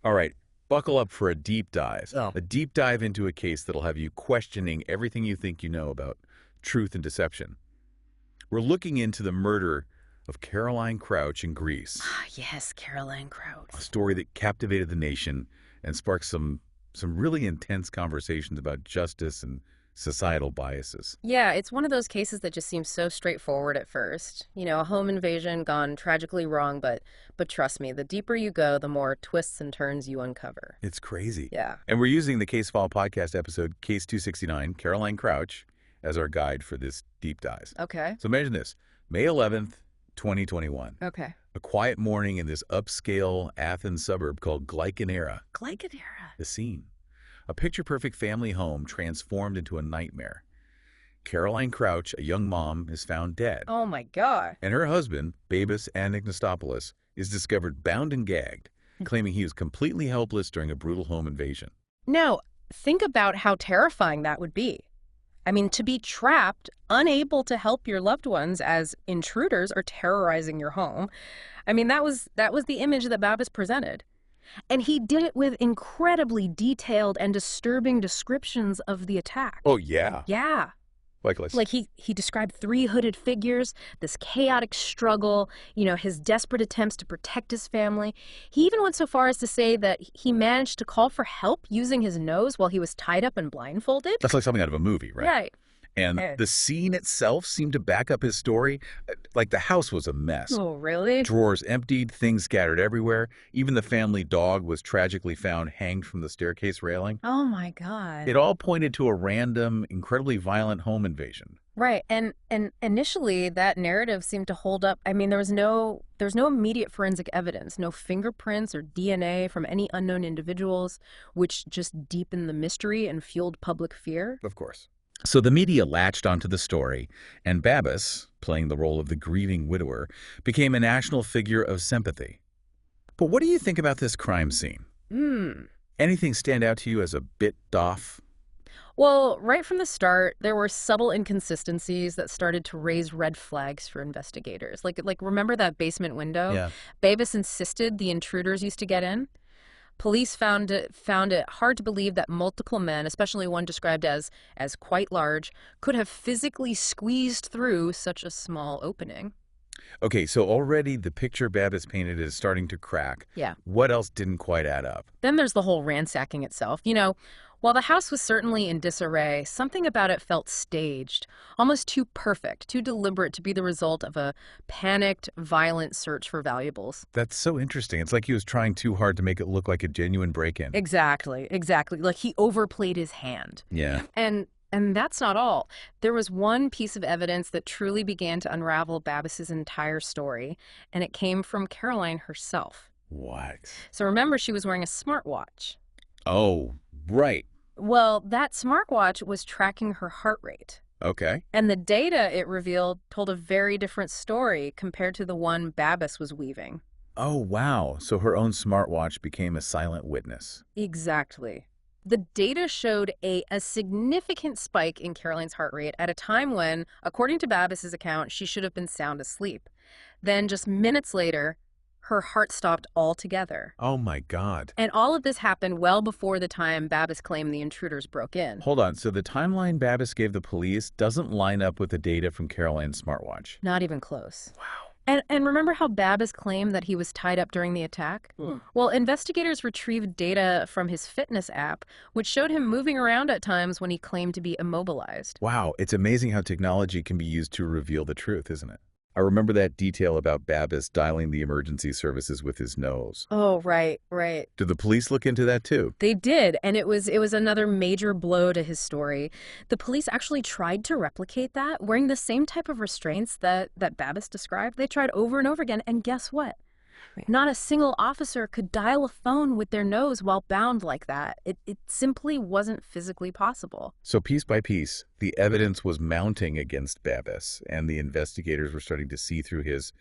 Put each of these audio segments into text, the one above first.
All right, buckle up for a deep dive. Oh, A deep dive into a case that'll have you questioning everything you think you know about truth and deception. We're looking into the murder of Caroline Crouch in Greece, yes, Caroline a Crouch. story that captivated the nation and sparked some really intense conversations about justice and societal biases. Yeah, it's one of those cases that just seems so straightforward at first. You know, a home invasion gone tragically wrong, but trust me, the deeper you go, the more twists and turns you uncover. It's crazy. Yeah. And we're using the Case File podcast episode, Case 269, Caroline Crouch, as our guide for this deep dive. Okay. So imagine this, May 11th, 2021. Okay. A quiet morning in this upscale Athens suburb called Glykinera. Glycadera. The scene. A picture-perfect family home transformed into a nightmare. Caroline Crouch, a young mom, is found dead. Oh my God. And her husband, Babis Anagnostopoulos, is discovered bound and gagged, claiming he was completely helpless during a brutal home invasion. Now, think about how terrifying that would be. I mean, to be trapped, unable to help your loved ones as intruders are terrorizing your home. I mean, that was the image that Babis presented. And he did it with incredibly detailed and disturbing descriptions of the attack. Oh, yeah. Yeah. Let's Like he described three hooded figures, this chaotic struggle, you know, his desperate attempts to protect his family. He even went so far as to say that he managed to call for help using his nose while he was tied up and blindfolded. That's like something out of a movie, right? Right. And Eh. the scene itself seemed to back up his story. Like the house was a mess. Oh, really? Drawers emptied, things scattered everywhere. Even the family dog was tragically found hanged from the staircase railing. Oh my God. It all pointed to a random, incredibly violent home invasion. Right. And initially that narrative seemed to hold up. I mean, there's no immediate forensic evidence, no fingerprints or DNA from any unknown individuals, which just deepened the mystery and fueled public fear. Of course. So the media latched onto the story, and Babis, playing the role of the grieving widower, became a national figure of sympathy. But what do you think about this crime scene? Anything stand out to you as a bit doff? Well, right from the start, there were subtle inconsistencies that started to raise red flags for investigators. Like remember that basement window? Yeah. Babis insisted the intruders used to get in. Police found it hard to believe that multiple men, especially one described as quite large, could have physically squeezed through such a small opening. Okay, so already the picture Babis painted is starting to crack. Yeah. What else didn't quite add up? Then there's the whole ransacking itself. You know, while the house was certainly in disarray, something about it felt staged, almost too perfect, too deliberate to be the result of a panicked, violent search for valuables. That's so interesting. It's like he was trying too hard to make it look like a genuine break-in. Exactly. Like he overplayed his hand. Yeah. And that's not all. There was one piece of evidence that truly began to unravel Babis's entire story, and it came from Caroline herself. What? So remember, she was wearing a smartwatch. Oh, right. Well, that smartwatch was tracking her heart rate. Okay. And the data it revealed told a very different story compared to the one Babis was weaving. Oh, wow. So her own smartwatch became a silent witness. Exactly. The data showed a significant spike in Caroline's heart rate at a time when, according to Babis's account, she should have been sound asleep. Then, just minutes later, her heart stopped altogether. Oh, my God. And all of this happened well before the time Babis claimed the intruders broke in. Hold on. So the timeline Babis gave the police doesn't line up with the data from Caroline's smartwatch. Not even close. Wow. And remember how Babis claimed that he was tied up during the attack? Well, investigators retrieved data from his fitness app, which showed him moving around at times when he claimed to be immobilized. Wow. It's amazing how technology can be used to reveal the truth, isn't it? I remember that detail about Babis dialing the emergency services with his nose. Oh, right. Did the police look into that too? They did, and it was another major blow to his story. The police actually tried to replicate that, wearing the same type of restraints that Babis described. They tried over and over again, and guess what? Not a single officer could dial a phone with their nose while bound like that. It simply wasn't physically possible. So piece by piece, the evidence was mounting against Babis, and the investigators were starting to see through his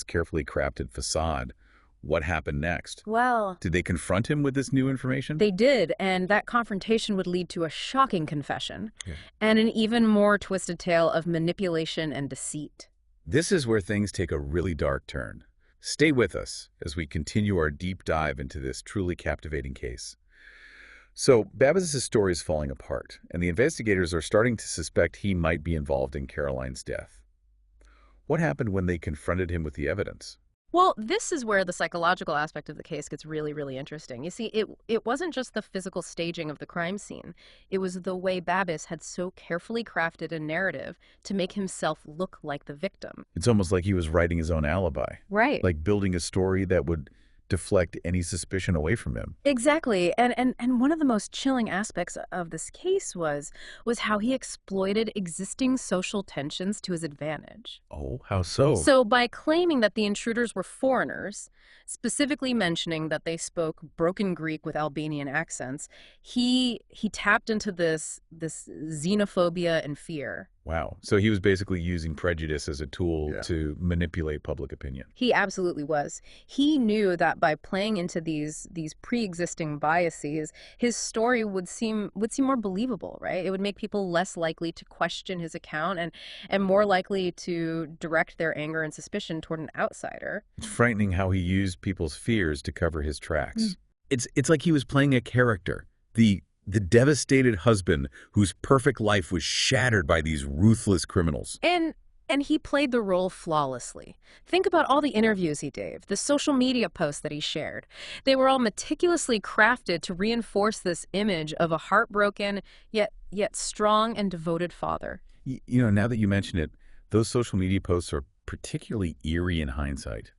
carefully crafted facade. What happened next? Well, Did they confront him with this new information? they did, and that confrontation would lead to a shocking confession Yeah. and an even more twisted tale of manipulation and deceit. This is where things take a really dark turn. Stay with us as we continue our deep dive into this truly captivating case. So, Babbis's story is falling apart, and the investigators are starting to suspect he might be involved in Caroline's death. What happened when they confronted him with the evidence? Well, this is where the psychological aspect of the case gets really, really interesting. You see, it wasn't just the physical staging of the crime scene. It was the way Babbis had so carefully crafted a narrative to make himself look like the victim. It's almost like he was writing his own alibi, Right. like building a story that would deflect any suspicion away from him. Exactly. And one of the most chilling aspects of this case was how he exploited existing social tensions to his advantage. Oh, how so? So by claiming that the intruders were foreigners, specifically mentioning that they spoke broken Greek with Albanian accents, he tapped into this xenophobia and fear. Wow. So he was basically using prejudice as a tool to manipulate public opinion. He absolutely was. He knew that by playing into these pre-existing biases, his story would seem more believable, right? It would make people less likely to question his account and more likely to direct their anger and suspicion toward an outsider. It's frightening how he used people's fears to cover his tracks. It's like he was playing a character, the devastated husband whose perfect life was shattered by these ruthless criminals. And he played the role flawlessly. Think about all the interviews he gave, the social media posts that he shared. They were all meticulously crafted to reinforce this image of a heartbroken, yet strong and devoted father. You know, now that you mention it, those social media posts are particularly eerie in hindsight.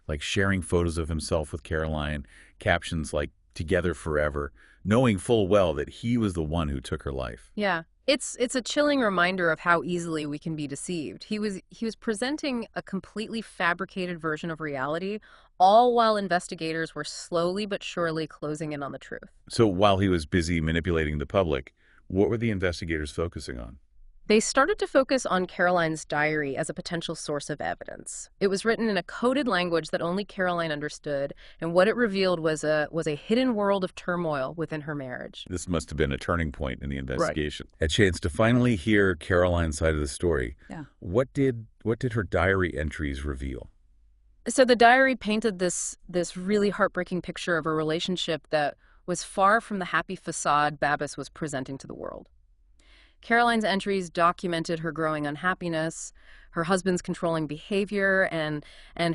Like sharing photos of himself with Caroline, captions like "Together Forever," knowing full well that he was the one who took her life. Yeah. It's a chilling reminder of how easily we can be deceived. He was presenting a completely fabricated version of reality, all while investigators were slowly but surely closing in on the truth. So while he was busy manipulating the public, what were the investigators focusing on? They started to focus on Caroline's diary as a potential source of evidence. It was written in a coded language that only Caroline understood, and what it revealed was a hidden world of turmoil within her marriage. This must have been a turning point in the investigation. Right. A chance to finally hear Caroline's side of the story. Yeah. What did her diary entries reveal? So the diary painted this really heartbreaking picture of a relationship that was far from the happy facade Babbis was presenting to the world. Caroline's entries documented her growing unhappiness, her husband's controlling behavior, and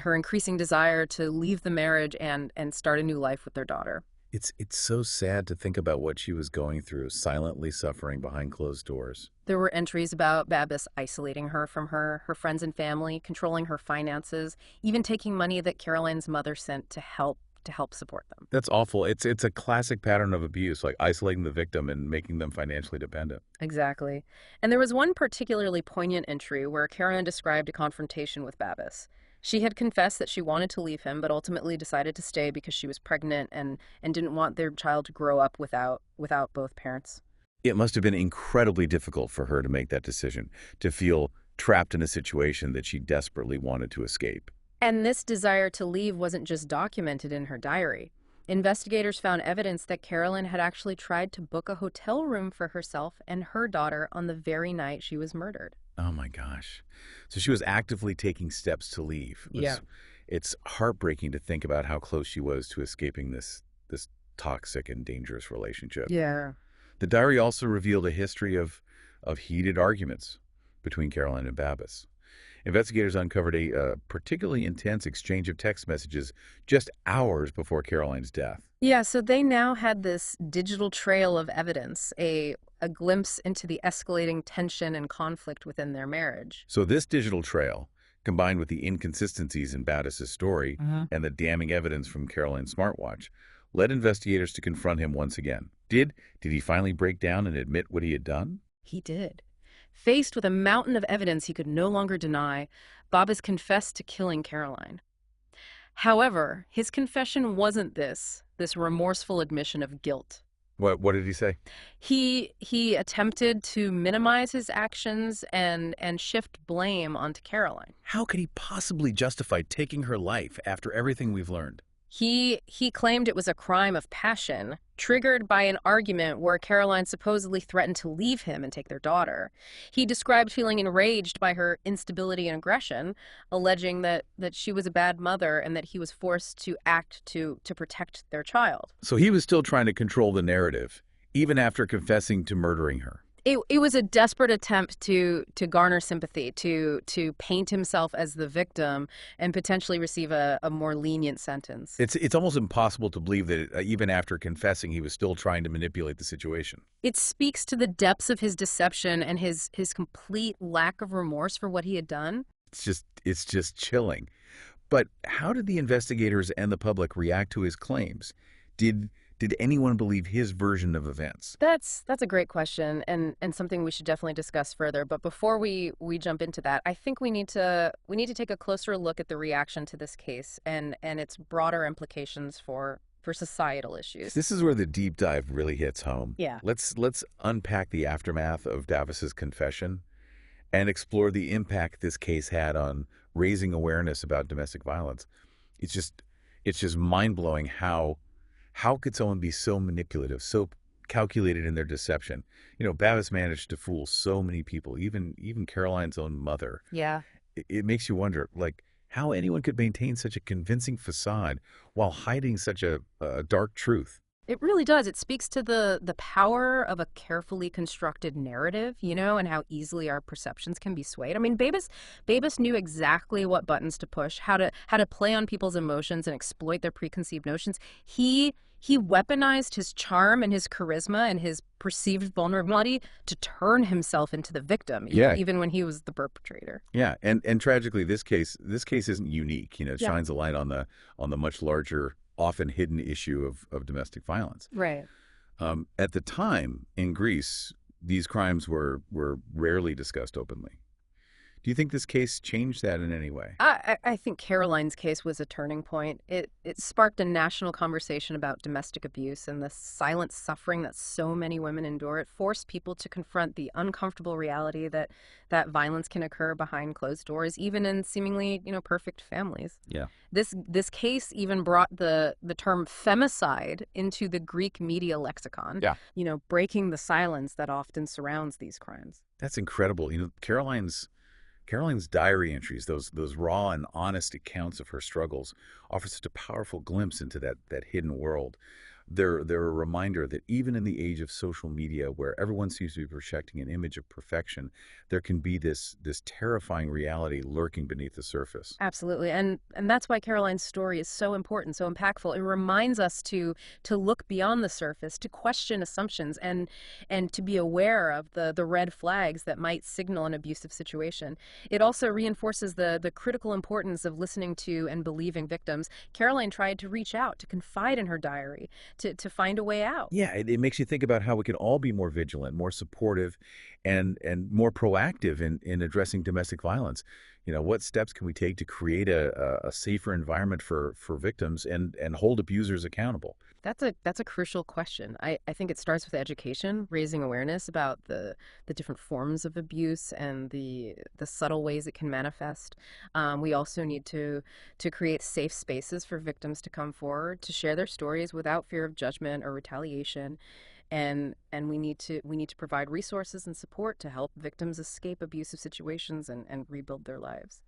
her increasing desire to leave the marriage and start a new life with their daughter. It's so sad to think about what she was going through, silently suffering behind closed doors. There were entries about Babbis isolating her from her friends and family, controlling her finances, even taking money that Caroline's mother sent to help support them. That's awful. It's a classic pattern of abuse, like isolating the victim and making them financially dependent. Exactly. And there was one particularly poignant entry where Caroline described a confrontation with Babbis. She had confessed that she wanted to leave him, but ultimately decided to stay because she was pregnant and didn't want their child to grow up without both parents. It must have been incredibly difficult for her to make that decision, to feel trapped in a situation that she desperately wanted to escape. And this desire to leave wasn't just documented in her diary. Investigators found evidence that Caroline had actually tried to book a hotel room for herself and her daughter on the very night she was murdered. Oh my gosh. So she was actively taking steps to leave. It's heartbreaking to think about how close she was to escaping this toxic and dangerous relationship. Yeah. The diary also revealed a history of heated arguments between Caroline and Babbis. Investigators uncovered a particularly intense exchange of text messages just hours before Caroline's death. Yeah, so they now had this digital trail of evidence, a glimpse into the escalating tension and conflict within their marriage. So this digital trail, combined with the inconsistencies in Babbis's story and the damning evidence from Caroline's smartwatch, led investigators to confront him once again. Did he finally break down and admit what he had done? He did. Faced with a mountain of evidence he could no longer deny, Babbis confessed to killing Caroline. However, his confession wasn't this remorseful admission of guilt. What did he say? He attempted to minimize his actions and shift blame onto Caroline. How could he possibly justify taking her life after everything we've learned? He claimed it was a crime of passion, triggered by an argument where Caroline supposedly threatened to leave him and take their daughter. He described feeling enraged by her instability and aggression, alleging that she was a bad mother and that he was forced to act to protect their child. So he was still trying to control the narrative, even after confessing to murdering her. It was a desperate attempt to garner sympathy, to paint himself as the victim and potentially receive a more lenient sentence. It's almost impossible to believe that even after confessing, he was still trying to manipulate the situation. It speaks to the depths of his deception and his complete lack of remorse for what he had done. It's just chilling. But how did the investigators and the public react to his claims? Did anyone believe his version of events? That's a great question and something we should definitely discuss further. But before we jump into that, I think we need to take a closer look at the reaction to this case and its broader implications for societal issues. This is where the deep dive really hits home. Yeah. Let's unpack the aftermath of Davis's confession and explore the impact this case had on raising awareness about domestic violence. It's just mind-blowing how could someone be so manipulative, so calculated in their deception? You know, Babbis managed to fool so many people, even Caroline's own mother. Yeah. It makes you wonder, like, how anyone could maintain such a convincing facade while hiding such a dark truth. It really does. It speaks to the power of a carefully constructed narrative, and how easily our perceptions can be swayed. I mean, Babis knew exactly what buttons to push, how to play on people's emotions and exploit their preconceived notions. He weaponized his charm and his charisma and his perceived vulnerability to turn himself into the victim, Yeah. even when he was the perpetrator. Yeah, and tragically, this case isn't unique. You know, it Yeah. shines a light on the much larger, often hidden issue of domestic violence. Right. At the time in Greece, these crimes were rarely discussed openly. Do you think this case changed that in any way? I think Caroline's case was a turning point. It sparked a national conversation about domestic abuse and the silent suffering that so many women endure. It forced people to confront the uncomfortable reality that violence can occur behind closed doors, even in seemingly, perfect families. Yeah. This case even brought the term femicide into the Greek media lexicon. Yeah. Breaking the silence that often surrounds these crimes. That's incredible. Caroline's diary entries, those raw and honest accounts of her struggles, offer such a powerful glimpse into that hidden world. They're a reminder that even in the age of social media, where everyone seems to be projecting an image of perfection, there can be this terrifying reality lurking beneath the surface. Absolutely. And that's why Caroline's story is so important, so impactful. It reminds us to look beyond the surface, to question assumptions, and to be aware of the red flags that might signal an abusive situation. It also reinforces the critical importance of listening to and believing victims. Caroline tried to reach out, to confide in her diary, to find a way out. Yeah, it makes you think about how we can all be more vigilant, more supportive, and more proactive in addressing domestic violence. What steps can we take to create a safer environment for victims and hold abusers accountable? That's a crucial question. I think it starts with education, raising awareness about the different forms of abuse and the subtle ways it can manifest. We also need to create safe spaces for victims to come forward, to share their stories without fear of judgment or retaliation. And we need to provide resources and support to help victims escape abusive situations and rebuild their lives.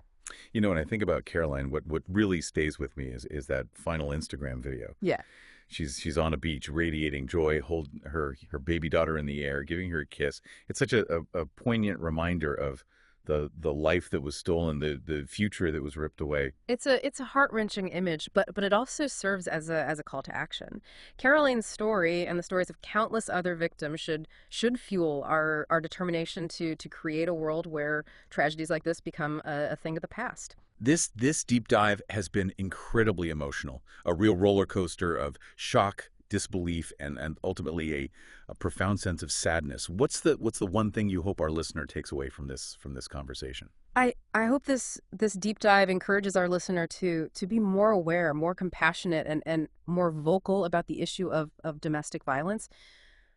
When I think about Caroline, what really stays with me is that final Instagram video. Yeah. She's on a beach, radiating joy, holding her baby daughter in the air, giving her a kiss. It's such a poignant reminder of the life that was stolen, the future that was ripped away. It's a heart-wrenching image, but it also serves as a call to action. Caroline's story and the stories of countless other victims should fuel our determination to create a world where tragedies like this become a thing of the past. This deep dive has been incredibly emotional, a real roller coaster of shock, disbelief, and ultimately a profound sense of sadness. What's the one thing you hope our listener takes away from this conversation? I hope this deep dive encourages our listener to be more aware, more compassionate, and more vocal about the issue of domestic violence.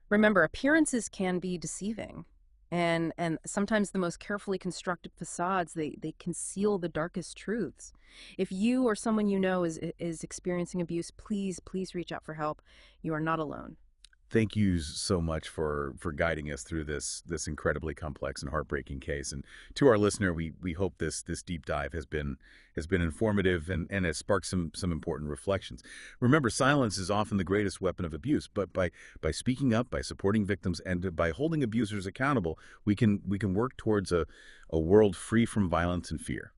Remember, appearances can be deceiving. And sometimes the most carefully constructed facades, they conceal the darkest truths. If you or someone you know is experiencing abuse, please reach out for help. You are not alone. Thank you so much for guiding us through this incredibly complex and heartbreaking case. And to our listener, we hope this deep dive has been informative and has sparked some important reflections. Remember, silence is often the greatest weapon of abuse, but by speaking up, by supporting victims, and by holding abusers accountable, we can work towards a world free from violence and fear.